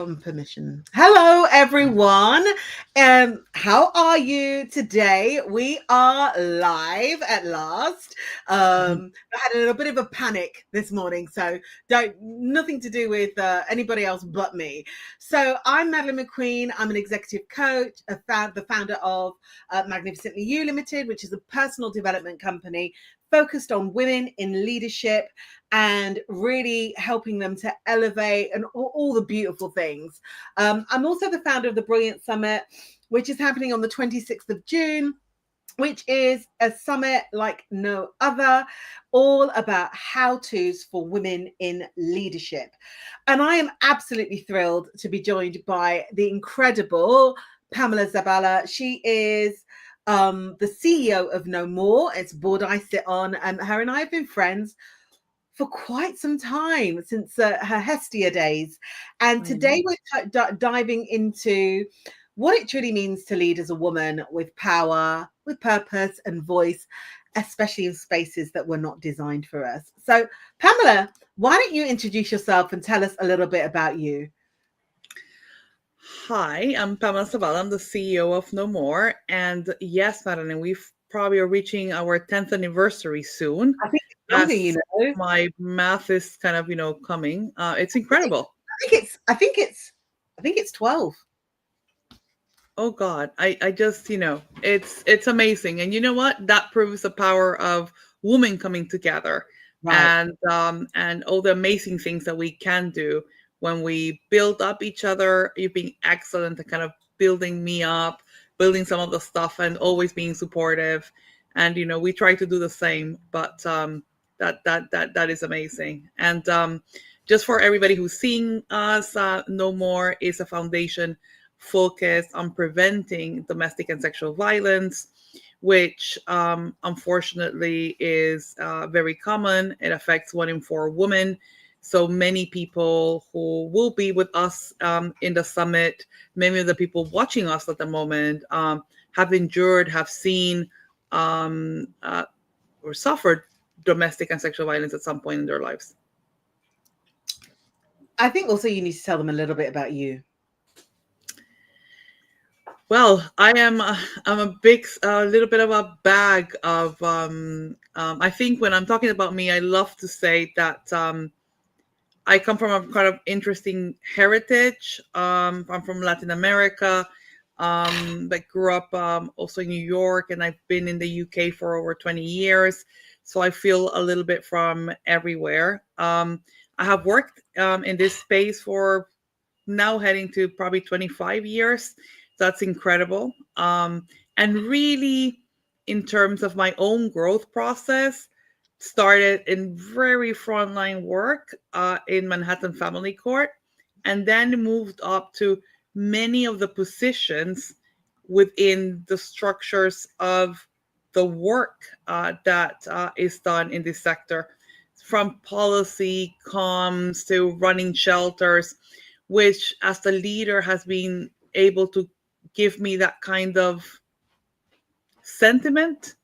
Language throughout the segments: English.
Permission. Hello, everyone. How are you today? We are live at last. I had a little bit of a panic this morning, so don't nothing to do with anybody else but me. So I'm Madeline McQueen. I'm an executive coach, the founder of Magnificently You Limited, which is a personal development company focused on women in leadership and really helping them to elevate and all the beautiful things. I'm also the founder of the Brilliant Summit, which is happening on the 26th of June, which is a summit like no other, all about how-tos for women in leadership. And I am absolutely thrilled to be joined by the incredible Pamela Zaballa. She is the CEO of No More. It's a board I sit on, and her and I have been friends for quite some time, since her Hestia days. And today we're diving into what it truly means to lead as a woman with power, with purpose and voice, especially in spaces that were not designed for us. So, Pamela, why don't you introduce yourself and tell us a little bit about you? Hi, I'm Pamela Zaballa. I'm the CEO of No More. And yes, Madeline, we've probably are reaching our 10th anniversary soon. I think it's longer, As my math is kind of, coming. It's incredible. I think it's 12. Oh God, I just, it's amazing. And you know what? That proves the power of women coming together, Right. and all the amazing things that we can do when we build up each other. You've been excellent at kind of building me up, building some of the stuff, and always being supportive. And we try to do the same, but that is amazing. And just for everybody who's seeing us, No More is a foundation focused on preventing domestic and sexual violence, which unfortunately is very common. It affects 1 in 4 women. So many people who will be with us in the summit, many of the people watching us at the moment, have endured, have seen, or suffered domestic and sexual violence at some point in their lives. I think also you need to tell them a little bit about you. Well, I'm a big, little bit of a bag of. I think when I'm talking about me, I love to say that I come from a kind of interesting heritage. I'm from Latin America, but grew up also in New York, and I've been in the UK for over 20 years. So I feel a little bit from everywhere. I have worked in this space for now heading to probably 25 years. That's incredible. And really, in terms of my own growth process, started in very frontline work in Manhattan Family Court, and then moved up to many of the positions within the structures of the work that is done in this sector, from policy, comms to running shelters, which as the leader has been able to give me that kind of sentiment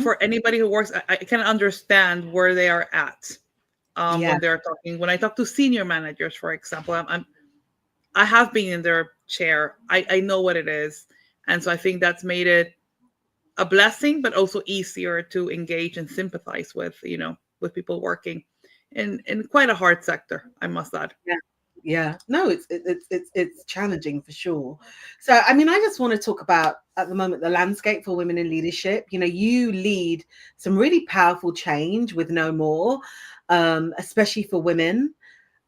for anybody who works. I can understand where they are at Yeah. when they're talking. When I talk to senior managers, for example, I have been in their chair. I know what it is, and so I think that's made it a blessing, but also easier to engage and sympathize with, with people working in quite a hard sector, I must add. Yeah, no, it's challenging for sure. So, I mean, I just want to talk about at the moment the landscape for women in leadership. You know, you lead some really powerful change with No More, especially for women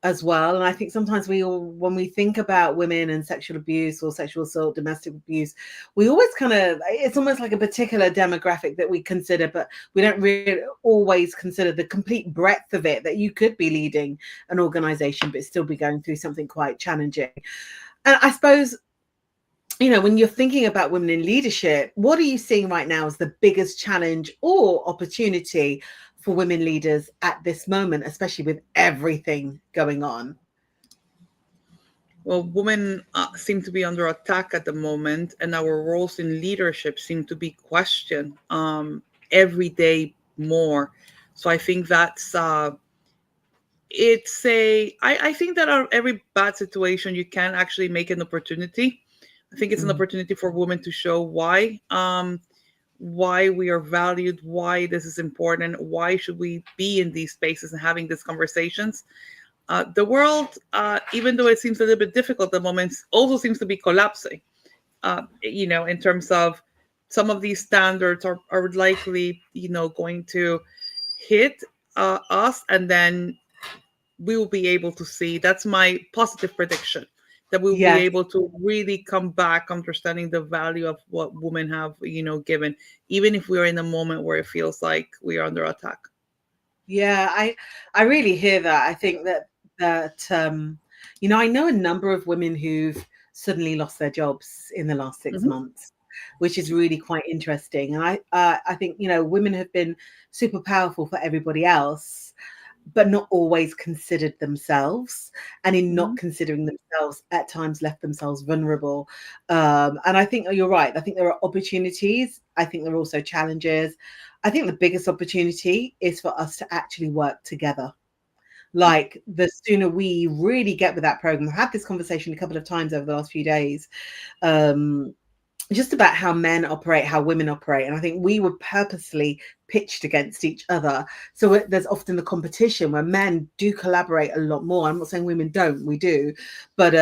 as well. And I think sometimes when we think about women and sexual abuse or sexual assault, domestic abuse, we always it's almost like a particular demographic that we consider, but we don't really always consider the complete breadth of it, that you could be leading an organization, but still be going through something quite challenging. And I suppose, when you're thinking about women in leadership, what are you seeing right now as the biggest challenge or opportunity for women leaders at this moment, especially with everything going on? Well, women seem to be under attack at the moment, and our roles in leadership seem to be questioned every day more. So I think that's I think that out of every bad situation you can actually make an opportunity. I think it's an Mm. opportunity for women to show why we are valued, why this is important, why should we be in these spaces and having these conversations. The world, even though it seems a little bit difficult at the moment, also seems to be collapsing. In terms of some of these standards are likely, going to hit us, and then we will be able to see. That's my positive prediction, that we'll be Yes. able to really come back understanding the value of what women have, given, even if we are in a moment where it feels like we are under attack. Yeah, I really hear that. I think that I know a number of women who've suddenly lost their jobs in the last six Hmm. months, which is really quite interesting. And I think women have been super powerful for everybody else, but not always considered themselves, and in not Hmm. considering themselves, at times left themselves vulnerable. And I think you're right. I think there are opportunities. I think there are also challenges. I think the biggest opportunity is for us to actually work together. Like, the sooner we really get with that program, I've had this conversation a couple of times over the last few days, um, just about how men operate, how women operate. And I think we were purposely pitched against each other. So there's often the competition where men do collaborate a lot more. I'm not saying women don't, we do. But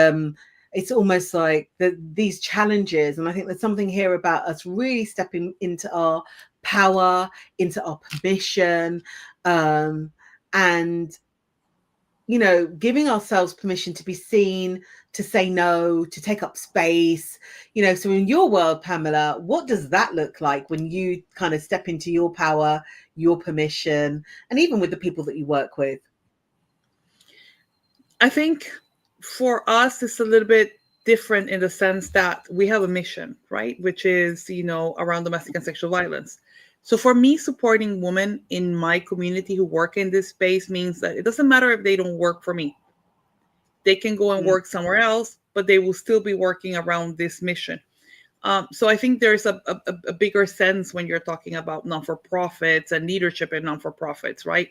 it's almost like these challenges. And I think there's something here about us really stepping into our power, into our permission, and giving ourselves permission to be seen, to say no, to take up space. So in your world, Pamela, what does that look like when you kind of step into your power, your permission, and even with the people that you work with? I think for us, it's a little bit different in the sense that we have a mission, right? Which is, around domestic and sexual violence. So for me, supporting women in my community who work in this space means that it doesn't matter if they don't work for me. They can go and Mm. work somewhere else, but they will still be working around this mission. So I think there's a bigger sense when you're talking about non-for-profits and leadership in non-for-profits, right?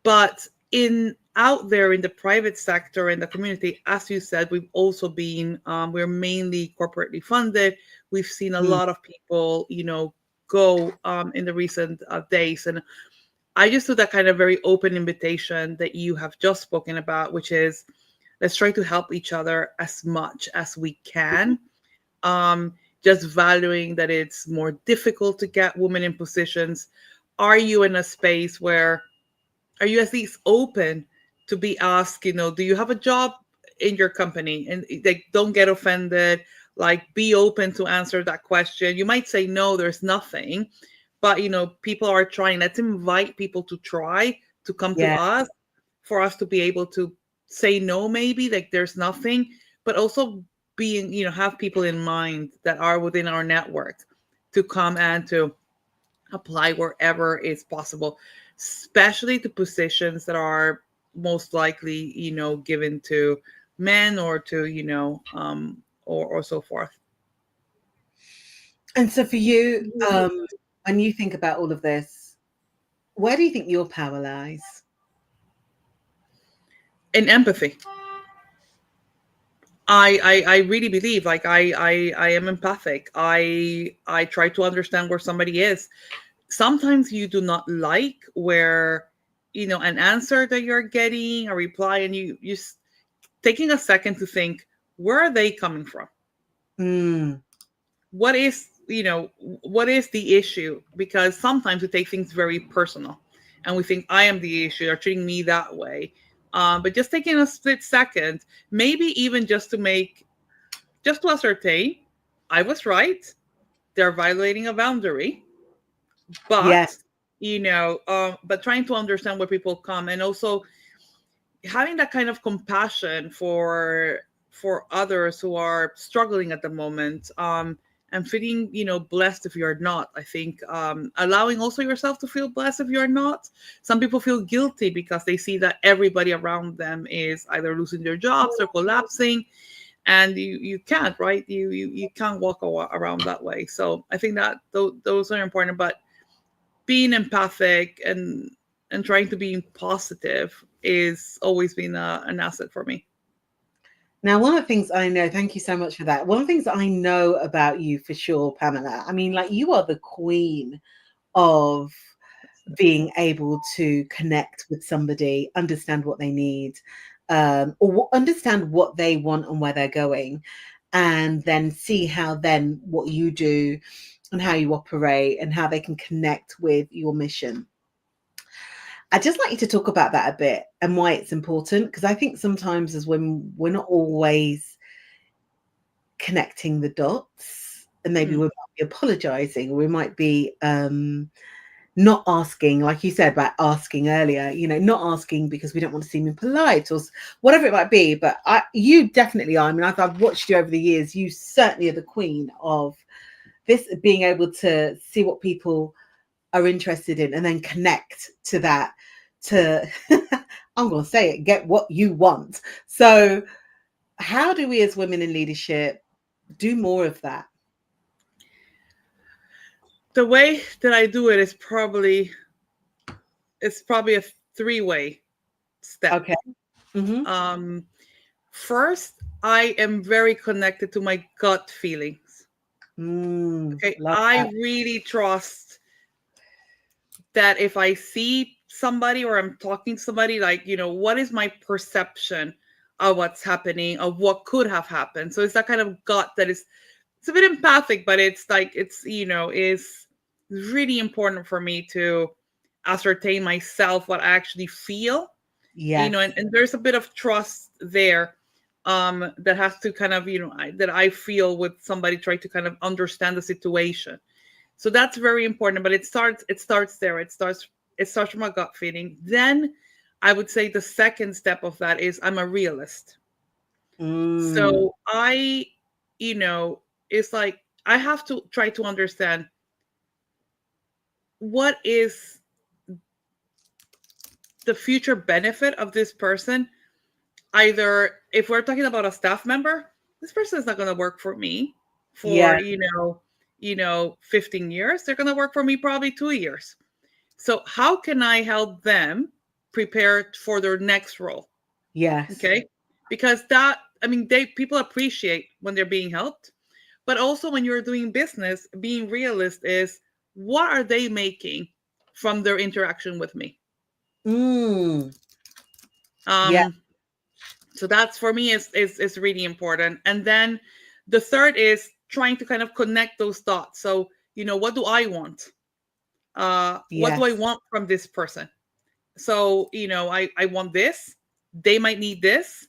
But in out there in the private sector in the community, as you said, we've also been we're mainly corporately funded. We've seen a Mm. lot of people, go in the recent days, and I just do that kind of very open invitation that you have just spoken about, which is let's try to help each other as much as we can. Just valuing that it's more difficult to get women in positions. Are you in a space where are you at least open to be asked, do you have a job in your company? And like, don't get offended. Like, be open to answer that question. You might say, no, there's nothing. But, people are trying. Let's invite people to try to come to Yeah. us for us to be able to say no, maybe, like there's nothing, but also being, have people in mind that are within our network to come and to apply wherever is possible, especially to positions that are most likely, given to men or to, or so forth. And so for you, when you think about all of this, where do you think your power lies? In empathy. I really believe like I am empathic. I try to understand where somebody is. Sometimes you do not like where an answer that you're getting, a reply, and taking a second to think, where are they coming from? Mm. What is what is the issue? Because sometimes we take things very personal and we think I am the issue, they're treating me that way. But just taking a split second, maybe even just to ascertain I was right, they're violating a boundary, Yes. but but trying to understand where people come, and also having that kind of compassion for others who are struggling at the moment, and feeling blessed if you're not. I think allowing also yourself to feel blessed if you're not. Some people feel guilty because they see that everybody around them is either losing their jobs or collapsing, and you can't, right? You can't walk around that way. So I think that those are important, but being empathic and trying to be positive is always been an asset for me. Now, one of the things I know, thank you so much for that. One of the things that I know about you for sure, Pamela, I mean, like you are the queen of being able to connect with somebody, understand what they need, or understand what they want and where they're going, and then see how then what you do and how you operate and how they can connect with your mission. I'd just like you to talk about that a bit and why it's important, because I think sometimes as women, we're not always connecting the dots, and maybe we might be apologizing, or we might be not asking, like you said about asking earlier, not asking because we don't want to seem impolite or whatever it might be. But you definitely are. I mean, I've watched you over the years. You certainly are the queen of this, being able to see what people are interested in and then connect to that, to I'm going to say it, get what you want. So how do we as women in leadership do more of that? The way that I do it is probably a three-way step. Okay. Mm-hmm. First, I am very connected to my gut feelings. Okay, I really trust that if I see somebody or I'm talking to somebody, like, what is my perception of what's happening, of what could have happened. So it's that kind of gut that it's a bit empathic, but it's like, is really important for me to ascertain myself, what I actually feel. Yeah. And there's a bit of trust there that has to kind of, that I feel with somebody trying to kind of understand the situation. So that's very important, but it starts there. It starts from a gut feeling. Then I would say the second step of that is I'm a realist. So I, it's like I have to try to understand what is the future benefit of this person. Either if we're talking about a staff member, this person is not going to work for me for, 15 years. They're going to work for me probably 2 years. So how can I help them prepare for their next role? Yes. Okay. Because people appreciate when they're being helped, but also when you're doing business, being realist is what are they making from their interaction with me? Yeah. So that's, for me, is really important. And then the third is trying to kind of connect those dots. So, what do I want? What do I want from this person? So, I want this. They might need this.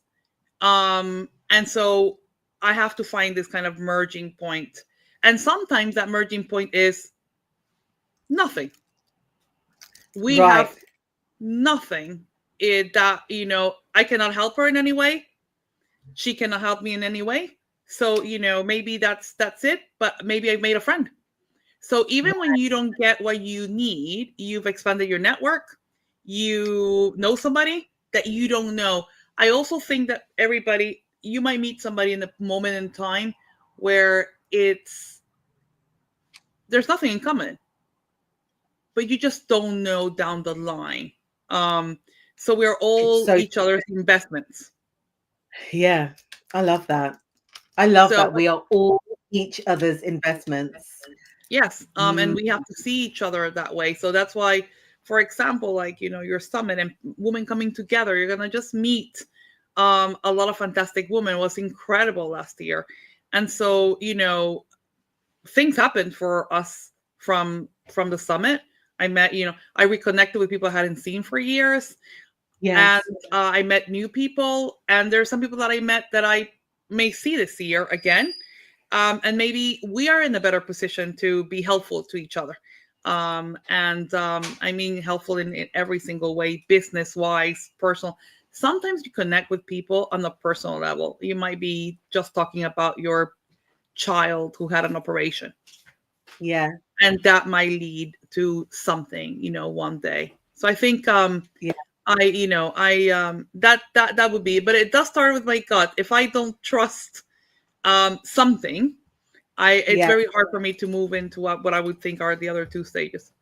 And so I have to find this kind of merging point. And sometimes that merging point is nothing. We have nothing that, I cannot help her in any way. She cannot help me in any way. So, maybe that's it, but maybe I've made a friend. So even when you don't get what you need, you've expanded your network, you know somebody that you don't know. I also think that you might meet somebody in the moment in time where there's nothing in common, but you just don't know down the line. So we're all each other's investments. Yeah, I love that. I love that. We are all each other's investments. Yes. And we have to see each other that way. So that's why, for example, like, your summit and women coming together, you're going to just meet a lot of fantastic women. It was incredible last year. And so, things happened for us from the summit. I met, I reconnected with people I hadn't seen for years. Yes. And I met new people. And there's some people that I met that I may see this year again. And maybe we are in a better position to be helpful to each other. I mean, helpful in every single way, business-wise, personal. Sometimes you connect with people on the personal level. You might be just talking about your child who had an operation. Yeah. And that might lead to something, one day. So I think that would be, but it does start with my gut. If I don't trust something, it's very hard for me to move into what I would think are the other two stages.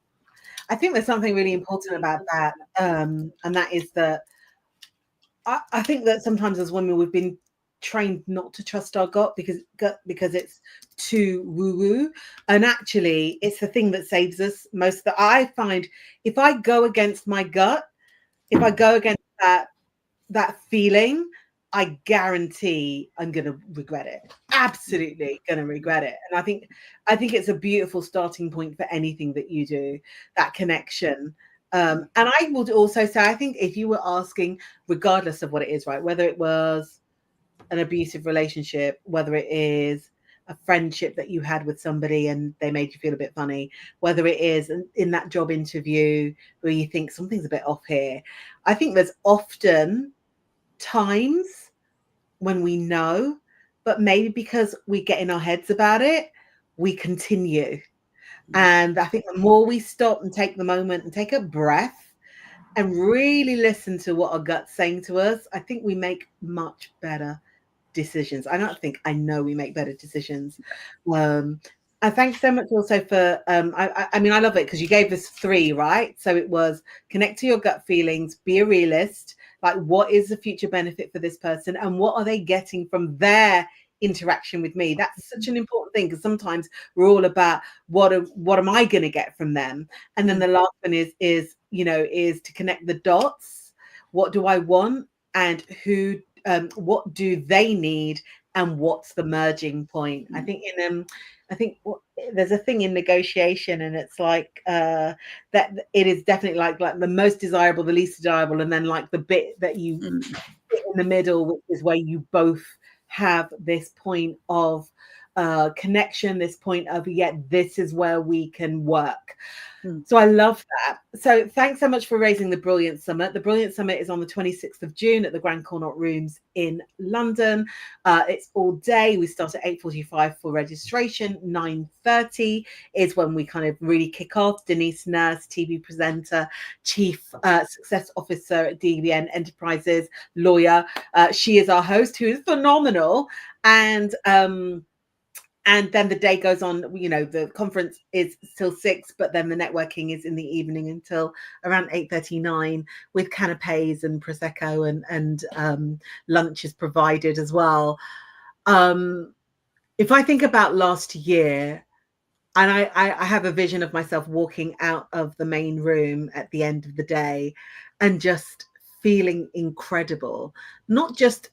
I think there's something really important about that, and that is that I think that sometimes as women we've been trained not to trust our gut because it's too woo woo, and actually it's the thing that saves us most. That I find, if I go against my gut, if I go against that feeling, I guarantee I'm going to regret it. Absolutely going to regret it. And I think it's a beautiful starting point for anything that you do, that connection. And I would also say, I think if you were asking, regardless of what it is, right, whether it was an abusive relationship, whether it is a friendship that you had with somebody and they made you feel a bit funny, whether it is in that job interview where you think something's a bit off here, I think there's often times when we know, but maybe because we get in our heads about it, we continue. And I think the more we stop and take the moment and take a breath and really listen to what our gut's saying to us, I think we make much better decisions. I know we make better decisions. Um, and thanks so much also for I mean I love it because you gave us three, right? So it was connect to your gut feelings, be a realist, like what is the future benefit for this person and what are they getting from their interaction with me. That's such an important thing because sometimes we're all about what am I going to get from them, and then the last one is is to connect the dots. What do I want, and who what do they need, and what's the merging point. I think there's a thing in negotiation, and it's like that it is definitely like the most desirable, the least desirable, and then like the bit that you fit in the middle, which is where you both have this point of connection, this point of this is where we can work. So I love that. So thanks so much for raising the Brilliant Summit. The Brilliant Summit is on the 26th of June at the Grand Connaught Rooms in London. It's all day. We start at 8:45 for registration. 9:30 is when we kind of really kick off. Denise Nurse, TV presenter, Chief Success Officer at DBN Enterprises, lawyer. She is our host, who is phenomenal. And then the day goes on, the conference is till 6, but then the networking is in the evening until around 8:39 with canapes and Prosecco and lunch is provided as well. If I think about last year, and I have a vision of myself walking out of the main room at the end of the day and just feeling incredible, not just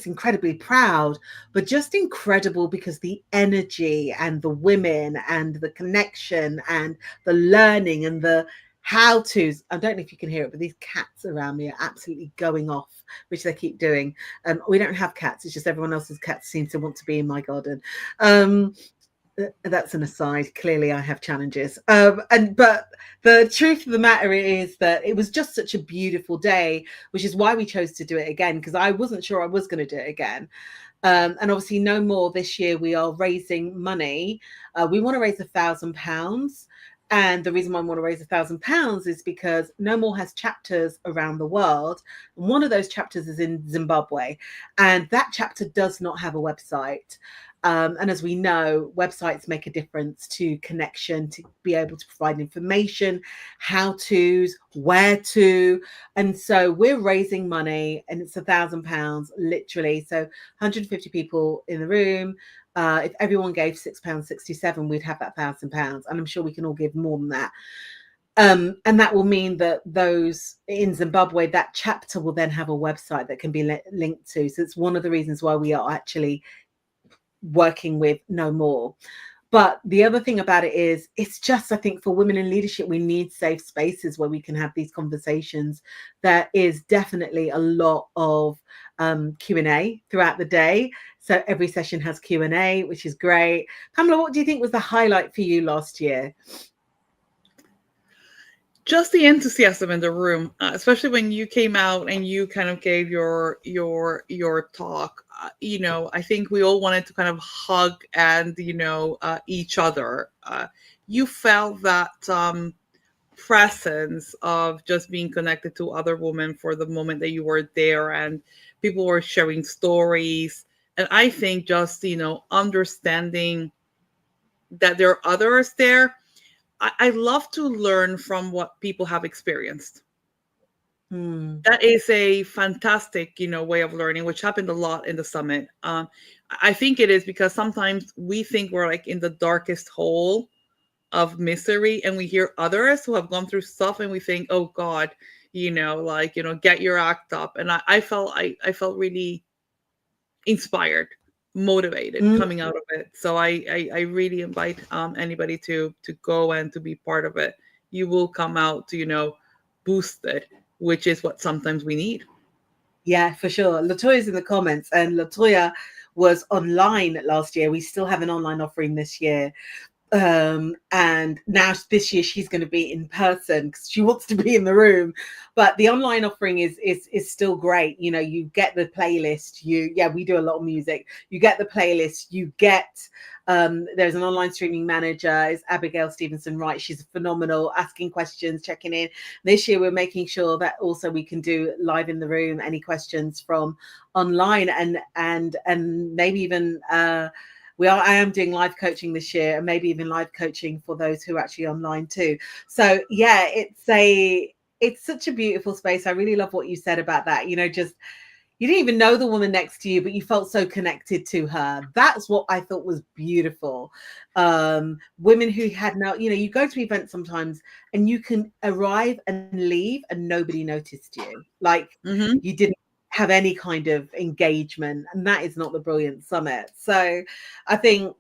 incredibly proud, but just incredible because the energy and the women and the connection and the learning and the how to's. I don't know if you can hear it, but these cats around me are absolutely going off, which they keep doing. We don't have cats, it's just everyone else's cats seem to want to be in my garden. That's an aside. Clearly, I have challenges. But the truth of the matter is that it was just such a beautiful day, which is why we chose to do it again, because I wasn't sure I was going to do it again. And obviously, no more this year. We are raising money. We want to raise £1,000. And the reason why I want to raise £1,000 is because No More has chapters around the world. And one of those chapters is in Zimbabwe. And that chapter does not have a website. And as we know, websites make a difference to connection, to be able to provide information, how to's, where to. And so we're raising money, and it's £1,000 literally. So 150 people in the room. If everyone gave £6.67, we'd have that £1,000. And I'm sure we can all give more than that. And that will mean that those in Zimbabwe, that chapter will then have a website that can be linked to. So it's one of the reasons why we are actually working with No More. But the other thing about it is, it's just, I think for women in leadership, we need safe spaces where we can have these conversations. There is definitely a lot of Q&A throughout the day. So every session has Q&A, which is great. Pamela, what do you think was the highlight for you last year? Just the enthusiasm in the room, especially when you came out and you kind of gave your talk. I think we all wanted to kind of hug and each other. You felt that presence of just being connected to other women for the moment that you were there, and people were sharing stories. And I think just understanding that there are others there. I love to learn from what people have experienced. Mm. That is a fantastic, way of learning, which happened a lot in the summit. I think it is because sometimes we think we're like in the darkest hole of misery, and we hear others who have gone through stuff, and we think, oh God, get your act up. And I felt really inspired, motivated Mm. coming out of it. So I really invite anybody to go and to be part of it. You will come out, boosted, which is what sometimes we need. Yeah, for sure. Latoya's in the comments, and Latoya was online last year. We still have an online offering this year. And now this year she's going to be in person because she wants to be in the room. But the online offering is still great. You get the playlist. We do a lot of music. You get the playlist. You get there's an online streaming manager. It's Abigail Stevenson Wright. She's phenomenal, asking questions, checking in. This year we're making sure that also we can do live in the room any questions from online, and maybe even I am doing live coaching this year, and maybe even live coaching for those who are actually online too. So yeah, it's such a beautiful space. I really love what you said about that. Just you didn't even know the woman next to you, but you felt so connected to her. That's what I thought was beautiful. Women who had you go to events sometimes and you can arrive and leave and nobody noticed you. Like Mm-hmm. you didn't have any kind of engagement, and that is not the Brilliant Summit. So I think,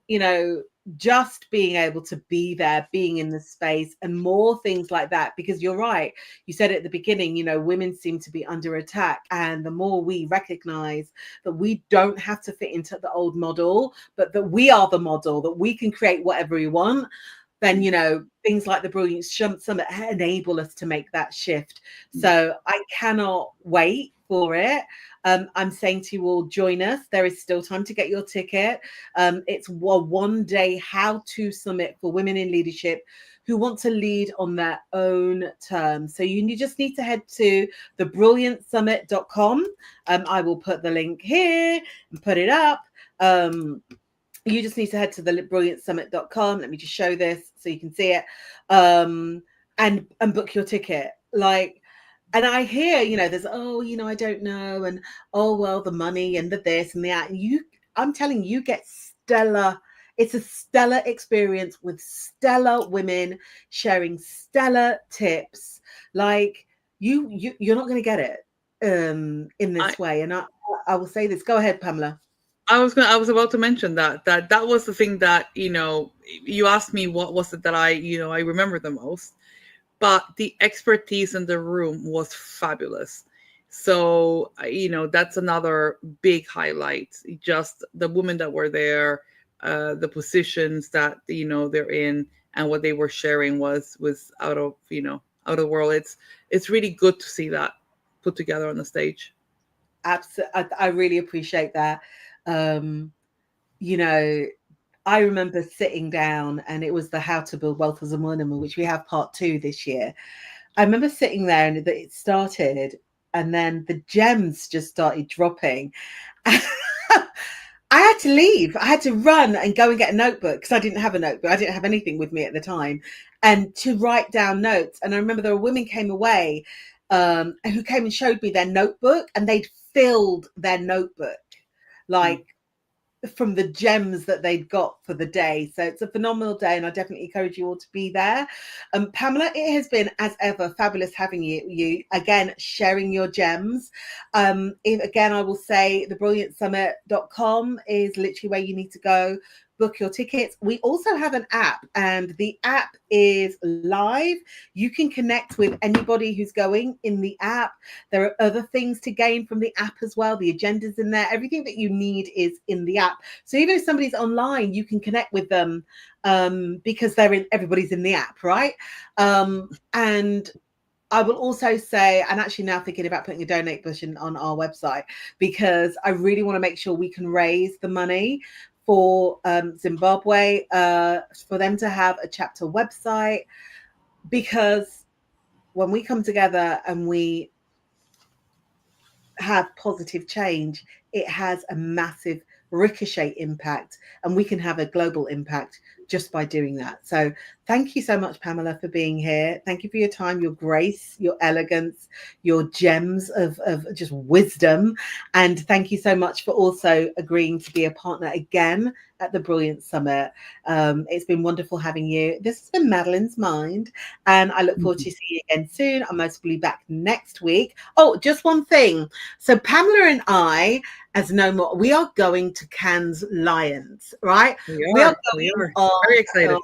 just being able to be there, being in the space, and more things like that, because you're right, you said at the beginning, women seem to be under attack, and the more we recognize that we don't have to fit into the old model, but that we are the model, that we can create whatever we want, then things like the Brilliant Summit enable us to make that shift. So I cannot wait for it. I'm saying to you all, join us. There is still time to get your ticket. It's a one-day how-to summit for women in leadership who want to lead on their own terms. So you just need to head to thebrilliantsummit.com. I will put the link here and put it up. You just need to head to the brilliantsummit.com. Let me just show this so you can see it, and book your ticket. And I hear, there's, I don't know, and well, the money and the this and that. And I'm telling you, get stellar. It's a stellar experience with stellar women sharing stellar tips. Like you're not going to get it in I, this way. And I will say this. Go ahead, Pamela. I was about to mention that was the thing that, you asked me what was it that I remember the most, but the expertise in the room was fabulous. So, that's another big highlight. Just the women that were there, the positions that, they're in, and what they were sharing was out of the world. It's really good to see that put together on the stage. Absolutely, I really appreciate that. Um, I remember sitting down, and it was the How to Build Wealth as a Woman, which we have part 2 this year. I remember sitting there and it started, and then the gems just started dropping. I had to leave. I had to run and go and get a notebook because I didn't have a notebook. I didn't have anything with me at the time, and to write down notes. And I remember there were women came away who came and showed me their notebook, and they'd filled their notebook Mm. like from the gems that they'd got for the day. So it's a phenomenal day, and I definitely encourage you all to be there. Pamela, it has been, as ever, fabulous having you again, sharing your gems. Again, I will say thebrilliantsummit.com is literally where you need to go. Book your tickets. We also have an app, and the app is live. You can connect with anybody who's going in the app. There are other things to gain from the app as well. The agenda's in there. Everything that you need is in the app. So even if somebody's online, you can connect with them because everybody's in the app, right? And I will also say, I'm actually now thinking about putting a donate button on our website because I really want to make sure we can raise the money for Zimbabwe, for them to have a chapter website, because when we come together and we have positive change, it has a massive ricochet impact, and we can have a global impact just by doing that. So Thank you so much, Pamela, for being here. Thank you for your time, your grace, your elegance, your gems of just wisdom. And thank you so much for also agreeing to be a partner again at the Brilliant Summit. It's been wonderful having you. This has been Madeline's Mind, and I look forward to seeing you again soon. I'm most probably back next week. Oh, just one thing. So Pamela and I, as No More, we are going to Cannes Lions, right? We are We going are on. very excited.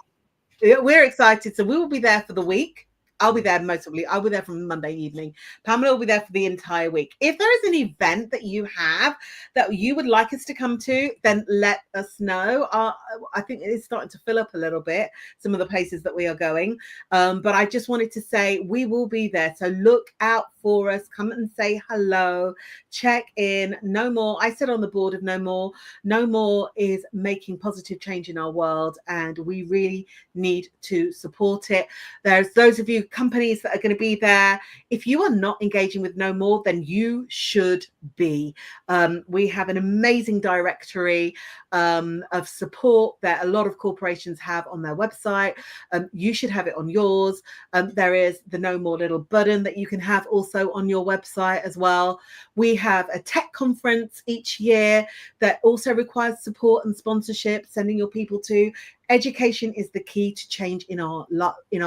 We're excited. So we will be there for the week. I'll be there most probably. I'll be there from Monday evening. Pamela will be there for the entire week. If there is an event that you have that you would like us to come to, then let us know. I think it's starting to fill up a little bit, some of the places that we are going. But I just wanted to say we will be there. So look out for us. Come and say hello. Check in. No More. I sit on the board of No More. No More is making positive change in our world, and we really need to support it. There's those of you companies that are going to be there. If you are not engaging with No More, then you should be. We have an amazing directory of support that a lot of corporations have on their website. You should have it on yours. There is the No More little button that you can have also on your website as well. We have a tech conference each year that also requires support and sponsorship, sending your people to. Education is the key to change in our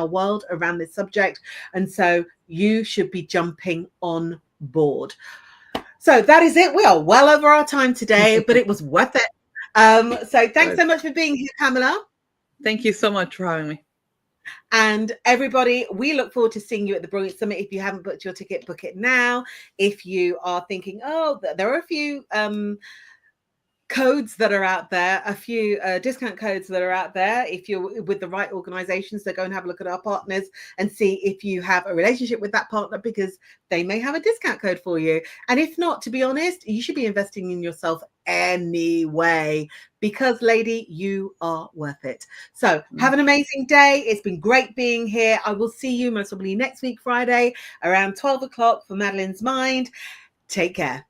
world around this subject, and so you should be jumping on board. So that is it. We are well over our time today, but it was worth it. So thanks so much for being here, Pamela. Thank you so much for having me. And everybody, we look forward to seeing you at the Brilliant Summit. If you haven't booked your ticket, book it now. If you are thinking, oh, there are a few codes that are out there, a few discount codes that are out there. If you're with the right organizations, so go and have a look at our partners and see if you have a relationship with that partner, because they may have a discount code for you. And if not, to be honest, you should be investing in yourself anyway, because lady, you are worth it. So have an amazing day. It's been great being here. I will see you most probably next week, Friday, around 12 o'clock for Madeline's Mind. Take care.